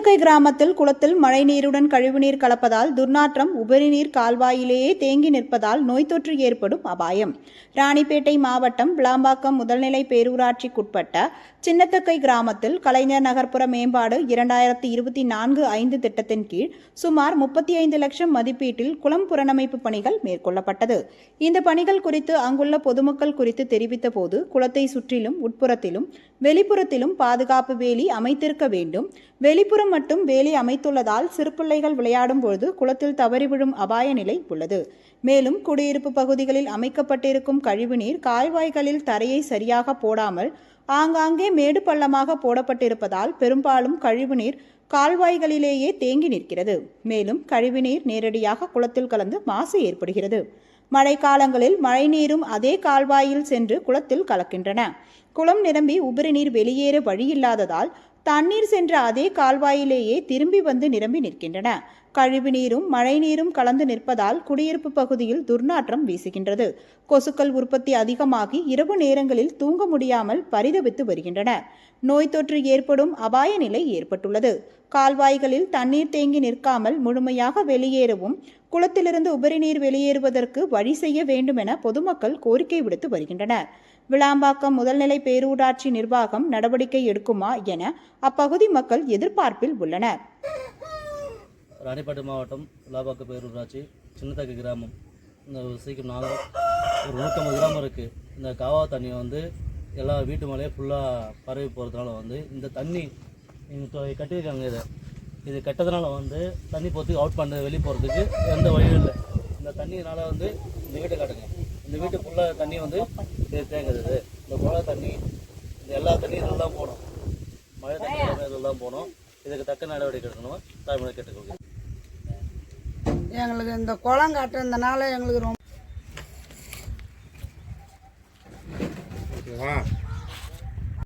சின்னத்தக்கை கிராமத்தில் குளத்தில் மழைநீருடன் கழிவுநீர் கலப்பதால் துர்நாற்றம் உபரிநீர் கால்வாயிலேயே தேங்கி நிற்பதால் நோய் தொற்று ஏற்படும் அபாயம். ராணிப்பேட்டை மாவட்டம் விளாம்பாக்கம் முதல்நிலை பேரூராட்சிக்குட்பட்ட சின்னத்தக்கை கிராமத்தில் கலைஞர் நகர்ப்புற மேம்பாடு 2024-5 திட்டத்தின் கீழ் சுமார் 35 லட்சம் மதிப்பீட்டில் குளம் புனரமைப்பு பணிகள் மேற்கொள்ளப்பட்டது. இந்த பணிகள் குறித்து அங்குள்ள பொதுமக்கள் குறித்து தெரிவித்த போது குளத்தை சுற்றிலும் உட்புறத்திலும் வெளிப்புறத்திலும் பாதுகாப்பு வேலி அமைத்திருக்க வேண்டும். வெளிப்புறம் மட்டும் வேலி அமைத்துள்ளதால் சிறுபிள்ளைகள் விளையாடும் பொழுது குளத்தில் தவறி விழும் அபாய நிலை உள்ளது. மேலும் குடியிருப்பு பகுதிகளில் அமைக்கப்பட்டிருக்கும் கழிவுநீர் கால்வாய்களில் தரையை சரியாக போடாமல் ஆங்காங்கே மேடு பள்ளமாக போடப்பட்டிருப்பதால் பெரும்பாலும் கழிவுநீர் கால்வாய்களிலேயே தேங்கி நிற்கிறது. மேலும் கழிவுநீர் நேரடியாக குளத்தில் கலந்து மாசு ஏற்படுகிறது. மழைக்காலங்களில் மழைநீரும் அதே கால்வாயில் சென்று குளத்தில் கலக்கின்றன. குளம் நிரம்பி உபரிநீர் வெளியேற வழியில்லாததால் தண்ணீர் சென்ற அதே கால்வாயிலேயே திரும்பி வந்து நிரம்பி நிற்கின்றன. கழிவு நீரும் மழை நீரும் கலந்து நிற்பதால் குடியிருப்பு பகுதியில் துர்நாற்றம் வீசுகின்றது. கொசுக்கள் உற்பத்தி அதிகமாகி இரவு நேரங்களில் தூங்க முடியாமல் பரிதவித்து வருகின்றனர். நோய் தொற்று ஏற்படும் அபாய நிலை ஏற்பட்டுள்ளது. கால்வாய்களில் தண்ணீர் தேங்கி நிற்காமல் முழுமையாக வெளியேறவும் குளத்திலிருந்து உபரிநீர் வெளியேறுவதற்கு வழி செய்ய வேண்டும் என பொதுமக்கள் கோரிக்கை விடுத்து வருகின்றனர். விளாம்பாக்கம் முதல்நிலை பேரூராட்சி நிர்வாகம் நடவடிக்கை எடுக்குமா என அப்பகுதி மக்கள் எதிர்பார்ப்பில் உள்ளனர். ராணிப்பேட்டை மாவட்டம் விளாம்பாக்கம் பேரூராட்சி சின்னத்தக்கை கிராமம். இந்த சீக்கிரம் ஒரு 150 கிராமம் இருக்குது. இந்த காவா தண்ணி எல்லா வீட்டு மேலேயே ஃபுல்லாக பரவி போகிறதுனால இந்த தண்ணி கட்டியிருக்காங்க. இது கட்டதுனால தண்ணி போகிறதுக்கு அவுட் பண்ண வெளியே போகிறதுக்கு எந்த வழியும் இல்லை. இந்த தண்ணியினால் இந்த வீட்டை காட்டுங்க. இந்த வீட்டு ஃபுல்லாக தண்ணி இது தேங்குது. இந்த குழா தண்ணி இந்த எல்லா தண்ணியும் இதில் தான் போகணும். மழை தண்ணி இதில் தான் போகணும். இதுக்கு தக்க நடவடிக்கை எடுக்கணும் தாய்மொழி கேட்டுக்கொள்கிறேன். எங்களுக்கு இந்த குளம் கட்டுறதுனால எங்களுக்கு ரொம்ப